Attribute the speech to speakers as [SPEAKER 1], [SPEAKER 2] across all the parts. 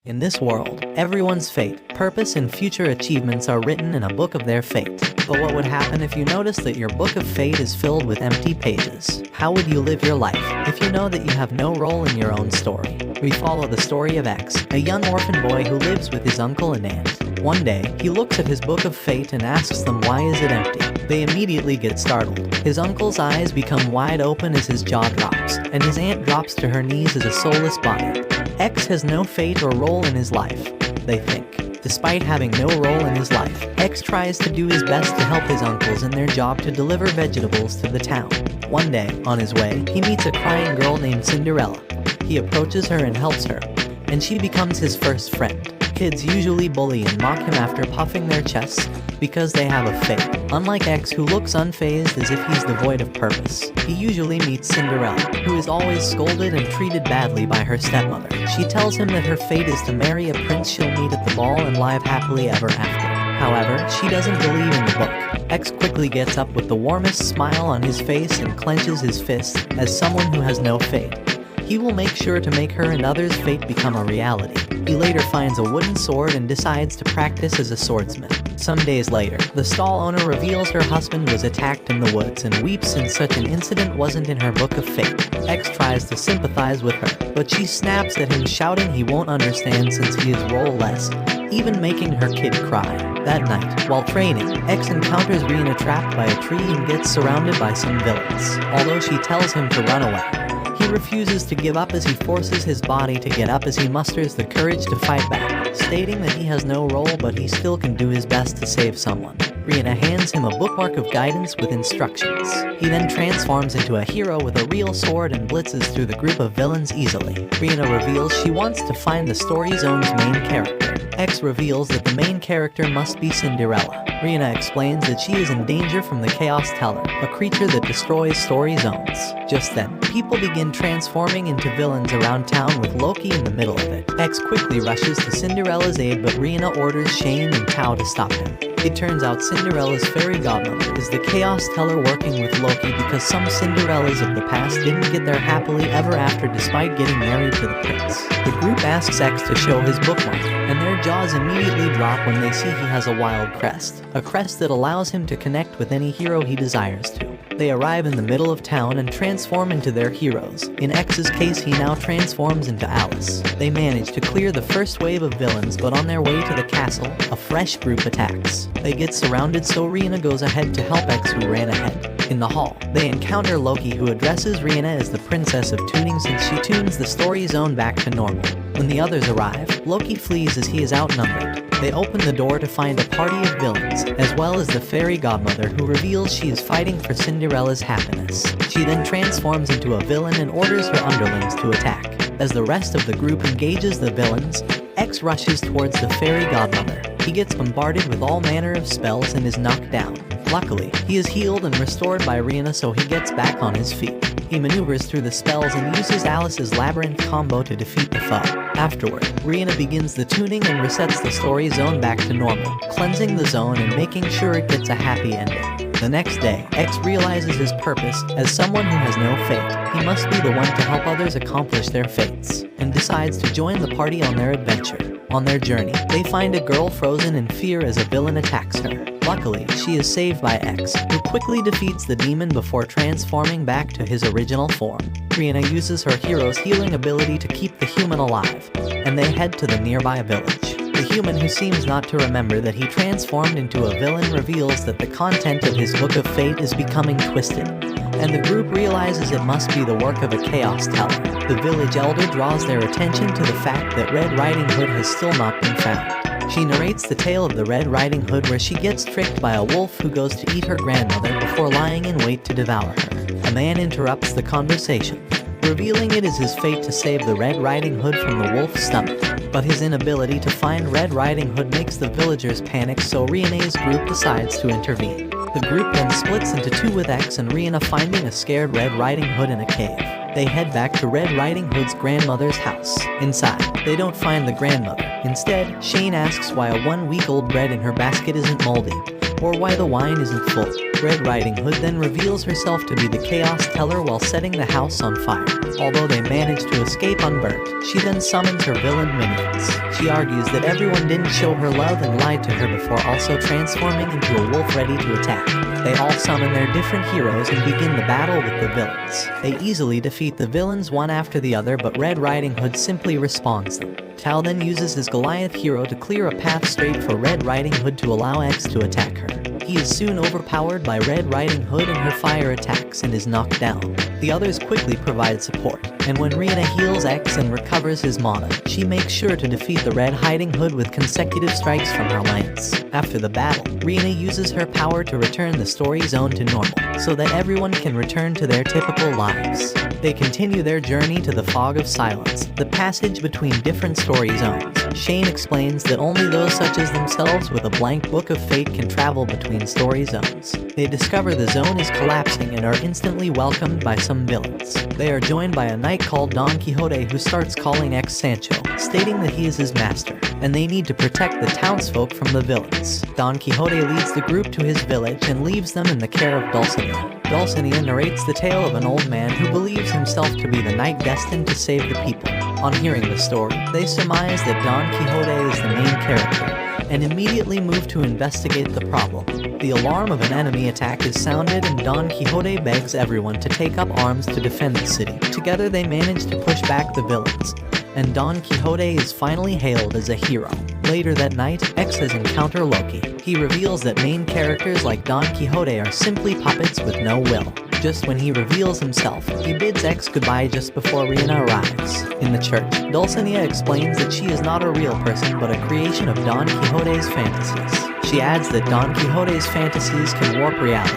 [SPEAKER 1] In this world, everyone's fate, purpose, and future achievements are written in a book of their fate. But what would happen if you noticed that your book of fate is filled with empty pages? How would you live your life if you know that you have no role in your own story? We follow the story of X, a young orphan boy who lives with his uncle and aunt. One day, he looks at his book of fate and asks them why is it empty. They immediately get startled. His uncle's eyes become wide open as his jaw drops, and his aunt drops to her knees as a soulless body. X has no fate or role in his life, they think. Despite having no role in his life, X tries to do his best to help his uncles in their job to deliver vegetables to the town. One day, on his way, he meets a crying girl named Cinderella. He approaches her and helps her, and she becomes his first friend. Kids usually bully and mock him after puffing their chests because they have a fate. Unlike X, who looks unfazed as if he's devoid of purpose, he usually meets Cinderella, who is always scolded and treated badly by her stepmother. She tells him that her fate is to marry a prince she'll meet at the ball and live happily ever after. However, she doesn't believe in the book. X quickly gets up with the warmest smile on his face and clenches his fist as someone who has no fate. He will make sure to make her and others' fate become a reality. He later finds a wooden sword and decides to practice as a swordsman. Some days later, the stall owner reveals her husband was attacked in the woods and weeps since such an incident wasn't in her book of fate. X tries to sympathize with her, but she snaps at him, shouting he won't understand since he is role-less, even making her kid cry. That night, while training, X encounters Rena trapped by a tree and gets surrounded by some villains. Although she tells him to run away, he refuses to give up as he forces his body to get up as he musters the courage to fight back, stating that he has no role but he still can do his best to save someone. Rena hands him a bookmark of guidance with instructions. He then transforms into a hero with a real sword and blitzes through the group of villains easily. Rena reveals she wants to find the story zone's main character. X reveals that the main character must be Cinderella. Rena explains that she is in danger from the Chaos Teller, a creature that destroys story zones. Just then, people begin transforming into villains around town with Loki in the middle of it. X quickly rushes to Cinderella's aid, but Rena orders Shane and Tao to stop him. It turns out Cinderella's fairy godmother is the Chaos Teller working with Loki because some Cinderellas of the past didn't get their happily ever after despite getting married to the prince. The group asks X to show his bookmark, and their jaws immediately drop when they see he has a wild crest. A crest that allows him to connect with any hero he desires to. They arrive in the middle of town and transform into their heroes. In X's case, he now transforms into Alice. They manage to clear the first wave of villains, but on their way to the castle, a fresh group attacks. They get surrounded, so Rena goes ahead to help X, who ran ahead. In the hall, they encounter Loki, who addresses Rena as the Princess of Tuning since she tunes the story zone back to normal. When the others arrive, Loki flees as he is outnumbered. They open the door to find a party of villains, as well as the fairy godmother, who reveals she is fighting for Cinderella's happiness. She then transforms into a villain and orders her underlings to attack. As the rest of the group engages the villains, X rushes towards the fairy godmother. He gets bombarded with all manner of spells and is knocked down. Luckily, he is healed and restored by Rena, so he gets back on his feet. He maneuvers through the spells and uses Alice's labyrinth combo to defeat the foe. Afterward, Rena begins the tuning and resets the story zone back to normal, cleansing the zone and making sure it gets a happy ending. The next day, X realizes his purpose as someone who has no fate. He must be the one to help others accomplish their fates, and decides to join the party on their adventure. On their journey, they find a girl frozen in fear as a villain attacks her. Luckily, she is saved by X, who quickly defeats the demon before transforming back to his original form. Rena uses her hero's healing ability to keep the human alive, and they head to the nearby village. The human, who seems not to remember that he transformed into a villain, reveals that the content of his book of fate is becoming twisted, and the group realizes it must be the work of a Chaos Teller. The village elder draws their attention to the fact that Red Riding Hood has still not been found. She narrates the tale of the Red Riding Hood, where she gets tricked by a wolf who goes to eat her grandmother before lying in wait to devour her. A man interrupts the conversation, revealing it is his fate to save the Red Riding Hood from the wolf's stomach. But his inability to find Red Riding Hood makes the villagers panic, so Rene's group decides to intervene. The group then splits into two, with X and Rena finding a scared Red Riding Hood in a cave. They head back to Red Riding Hood's grandmother's house. Inside, they don't find the grandmother. Instead, Shane asks why a 1-week-old bread in her basket isn't moldy, or why the wine isn't full. Red Riding Hood then reveals herself to be the Chaos Teller while setting the house on fire. Although they manage to escape unburnt, she then summons her villain minions. She argues that everyone didn't show her love and lied to her before also transforming into a wolf ready to attack. They all summon their different heroes and begin the battle with the villains. They easily defeat the villains one after the other, but Red Riding Hood simply respawns them. Tao then uses his Goliath hero to clear a path straight for Red Riding Hood to allow X to attack her. He is soon overpowered by Red Riding Hood and her fire attacks and is knocked down. The others quickly provide support, and when Rihanna heals X and recovers his mana, she makes sure to defeat the Red Riding Hood with consecutive strikes from her lance. After the battle, Rihanna uses her power to return the story zone to normal, so that everyone can return to their typical lives. They continue their journey to the Fog of Silence, the passage between different story zones. Shane explains that only those such as themselves with a blank book of fate can travel between story zones. They discover the zone is collapsing and are instantly welcomed by some villains. They are joined by a knight called Don Quixote who starts calling X Sancho, stating that he is his master, and they need to protect the townsfolk from the villains. Don Quixote leads the group to his village and leaves them in the care of Dulcinea. Dulcinea narrates the tale of an old man who believes himself to be the knight destined to save the people. On hearing the story, they surmise that Don Quixote is the main character, and immediately move to investigate the problem. The alarm of an enemy attack is sounded and Don Quixote begs everyone to take up arms to defend the city. Together they manage to push back the villains, and Don Quixote is finally hailed as a hero. Later that night, X has encountered Loki. He reveals that main characters like Don Quixote are simply puppets with no will. Just when he reveals himself, he bids X goodbye just before Rihanna arrives. In the church, Dulcinea explains that she is not a real person but a creation of Don Quixote's fantasies. She adds that Don Quixote's fantasies can warp reality,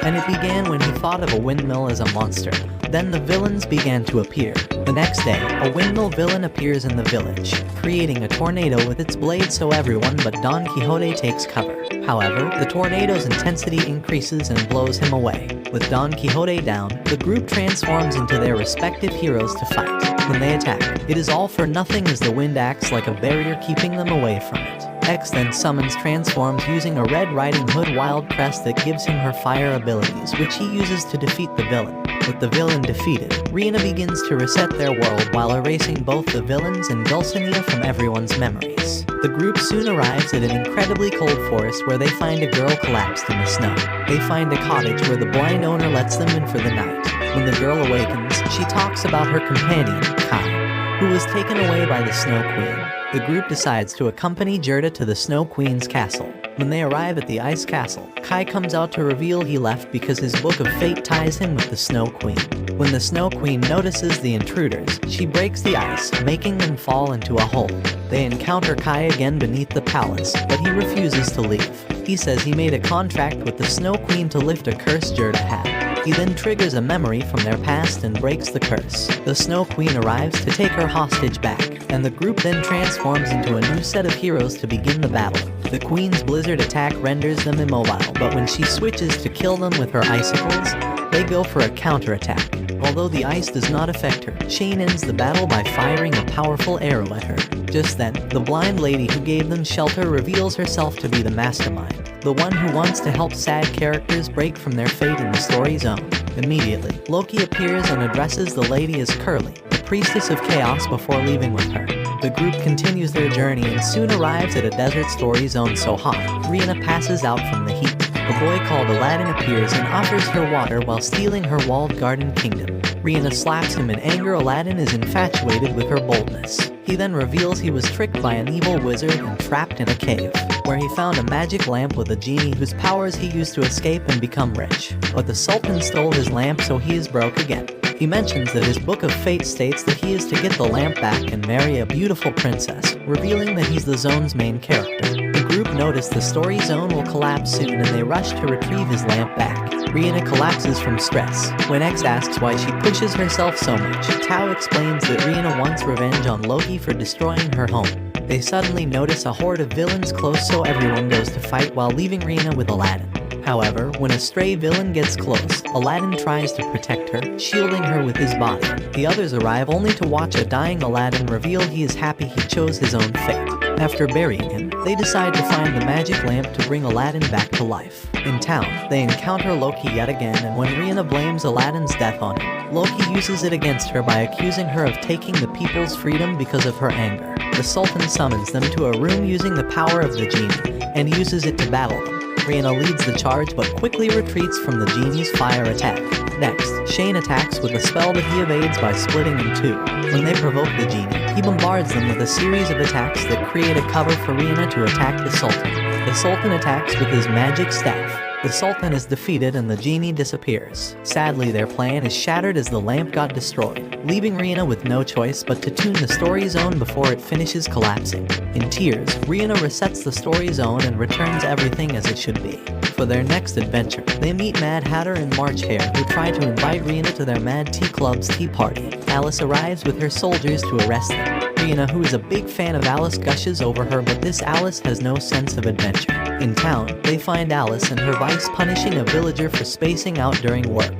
[SPEAKER 1] and it began when he thought of a windmill as a monster. Then the villains began to appear. The next day, a windmill villain appears in the village, creating a tornado with its blade so everyone but Don Quixote takes cover. However, the tornado's intensity increases and blows him away. With Don Quixote down, the group transforms into their respective heroes to fight. When they attack, it is all for nothing as the wind acts like a barrier keeping them away from it. X then summons transforms using a Red Riding Hood wild crest that gives him her fire abilities, which he uses to defeat the villain. With the villain defeated, Rihanna begins to reset their world while erasing both the villains and Dulcinea from everyone's memories. The group soon arrives at an incredibly cold forest where they find a girl collapsed in the snow. They find a cottage where the blind owner lets them in for the night. When the girl awakens, she talks about her companion, Kai, who was taken away by the Snow Queen. The group decides to accompany Gerda to the Snow Queen's castle. When they arrive at the Ice Castle, Kai comes out to reveal he left because his Book of Fate ties him with the Snow Queen. When the Snow Queen notices the intruders, she breaks the ice, making them fall into a hole. They encounter Kai again beneath the palace, but he refuses to leave. He says he made a contract with the Snow Queen to lift a curse Gerda had. He then triggers a memory from their past and breaks the curse. The Snow Queen arrives to take her hostage back, and the group then transforms into a new set of heroes to begin the battle. The Queen's blizzard attack renders them immobile, but when she switches to kill them with her icicles, they go for a counterattack. Although the ice does not affect her, Shane ends the battle by firing a powerful arrow at her. Just then, the blind lady who gave them shelter reveals herself to be the mastermind, the one who wants to help sad characters break from their fate in the story zone. Immediately, Loki appears and addresses the lady as Curly, the priestess of chaos, before leaving with her. The group continues their journey and soon arrives at a desert story zone so hot, Rihanna passes out from the heat. A boy called Aladdin appears and offers her water while stealing her walled garden kingdom. Rihanna slaps him in anger. Aladdin is infatuated with her boldness. He then reveals he was tricked by an evil wizard and trapped in a cave, where he found a magic lamp with a genie whose powers he used to escape and become rich. But the Sultan stole his lamp, so he is broke again. He mentions that his Book of Fate states that he is to get the lamp back and marry a beautiful princess, revealing that he's the zone's main character. The group notice the story zone will collapse soon and they rush to retrieve his lamp back. Rihanna collapses from stress. When X asks why she pushes herself so much, Tao explains that Rihanna wants revenge on Loki for destroying her home. They suddenly notice a horde of villains close, so everyone goes to fight while leaving Rihanna with Aladdin. However, when a stray villain gets close, Aladdin tries to protect her, shielding her with his body. The others arrive only to watch a dying Aladdin reveal he is happy he chose his own fate. After burying him, they decide to find the magic lamp to bring Aladdin back to life. In town, they encounter Loki yet again, and when Rihanna blames Aladdin's death on him, Loki uses it against her by accusing her of taking the people's freedom because of her anger. The Sultan summons them to a room using the power of the genie, and uses it to battle them. Rihanna leads the charge but quickly retreats from the genie's fire attack. Next, Shane attacks with a spell that he evades by splitting in two. When they provoke the genie, he bombards them with a series of attacks that create a cover for Rihanna to attack the Sultan. The Sultan attacks with his magic staff. The Sultan is defeated and the genie disappears. Sadly, their plan is shattered as the lamp got destroyed, leaving Rihanna with no choice but to tune the story zone before it finishes collapsing. In tears, Rihanna resets the story zone and returns everything as it should be. For their next adventure, they meet Mad Hatter and March Hare, who try to invite Rihanna to their Mad Tea Club's tea party. Alice arrives with her soldiers to arrest them. Rihanna, who is a big fan of Alice, gushes over her, but this Alice has no sense of adventure. In town, they find Alice and her vice punishing a villager for spacing out during work,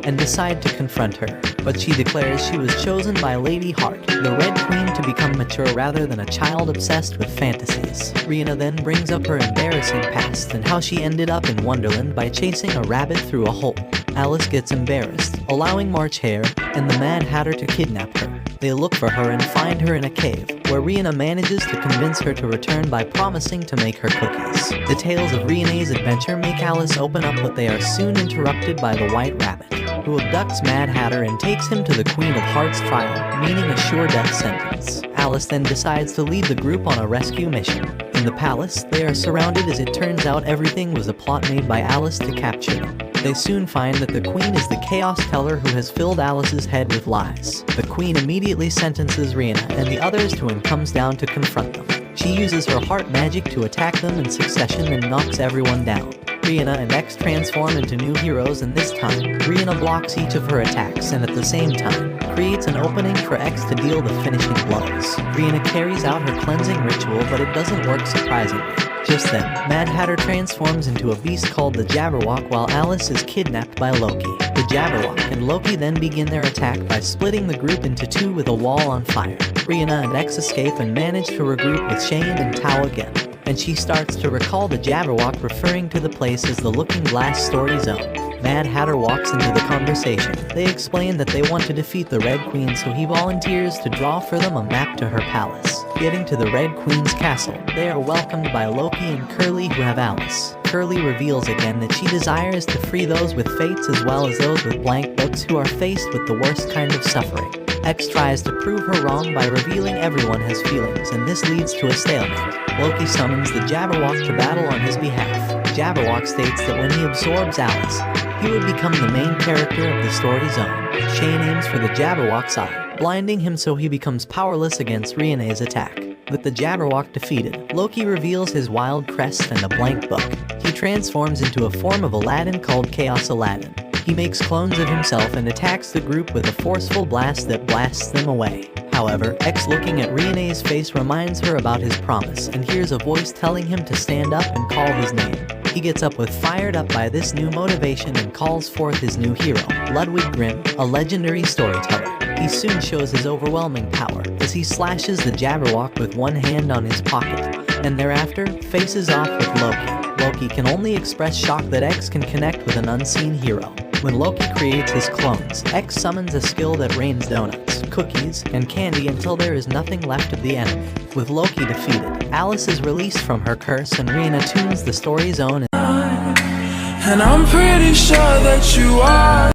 [SPEAKER 1] and decide to confront her. But she declares she was chosen by Lady Heart, the Red Queen, to become mature rather than a child obsessed with fantasies. Rihanna then brings up her embarrassing past and how she ended up in Wonderland by chasing a rabbit through a hole. Alice gets embarrassed, allowing March Hare and the Mad Hatter to kidnap her. They look for her and find her in a cave, where Rihanna manages to convince her to return by promising to make her cookies. The tales of Rihanna's adventure make Alice open up, but they are soon interrupted by the White Rabbit, who abducts Mad Hatter and takes him to the Queen of Hearts trial, meaning a sure death sentence. Alice then decides to lead the group on a rescue mission. In the palace, they are surrounded as it turns out everything was a plot made by Alice to capture them. They soon find that the Queen is the Chaos Teller who has filled Alice's head with lies. The Queen immediately sentences Rihanna and the others to and comes down to confront them. She uses her heart magic to attack them in succession and knocks everyone down. Rihanna and X transform into new heroes, and this time, Rihanna blocks each of her attacks and at the same time, creates an opening for X to deal the finishing blows. Rihanna carries out her cleansing ritual, but it doesn't work surprisingly. Just then, Mad Hatter transforms into a beast called the Jabberwock while Alice is kidnapped by Loki. The Jabberwock and Loki then begin their attack by splitting the group into two with a wall on fire. Rihanna and X escape and manage to regroup with Shane and Tao again, and she starts to recall the Jabberwock, referring to the place as the Looking Glass Story Zone. Mad Hatter walks into the conversation. They explain that they want to defeat the Red Queen, so he volunteers to draw for them a map to her palace. Getting to the Red Queen's castle, they are welcomed by Loki and Curly, who have Alice. Curly reveals again that she desires to free those with fates as well as those with blank books who are faced with the worst kind of suffering. X tries to prove her wrong by revealing everyone has feelings, and this leads to a stalemate. Loki summons the Jabberwock to battle on his behalf. Jabberwock states that when he absorbs Alice, he would become the main character of the story zone. Shane aims for the Jabberwock's eye, blinding him so he becomes powerless against Rihanna's attack. With the Jabberwock defeated, Loki reveals his wild crest and a blank book. He transforms into a form of Aladdin called Chaos Aladdin. He makes clones of himself and attacks the group with a forceful blast that blasts them away. However, X, looking at Rihanna's face, reminds her about his promise and hears a voice telling him to stand up and call his name. He gets up with fired up by this new motivation and calls forth his new hero, Ludwig Grimm, a legendary storyteller. He soon shows his overwhelming power as he slashes the Jabberwock with one hand on his pocket, and thereafter faces off with Loki. Loki can only express shock that X can connect with an unseen hero. When Loki creates his clones, X summons a skill that rains donuts, cookies, and candy until there is nothing left of the enemy. With Loki defeated, Alice is released from her curse and Rihanna tunes the story zone.
[SPEAKER 2] And I'm pretty sure that you are.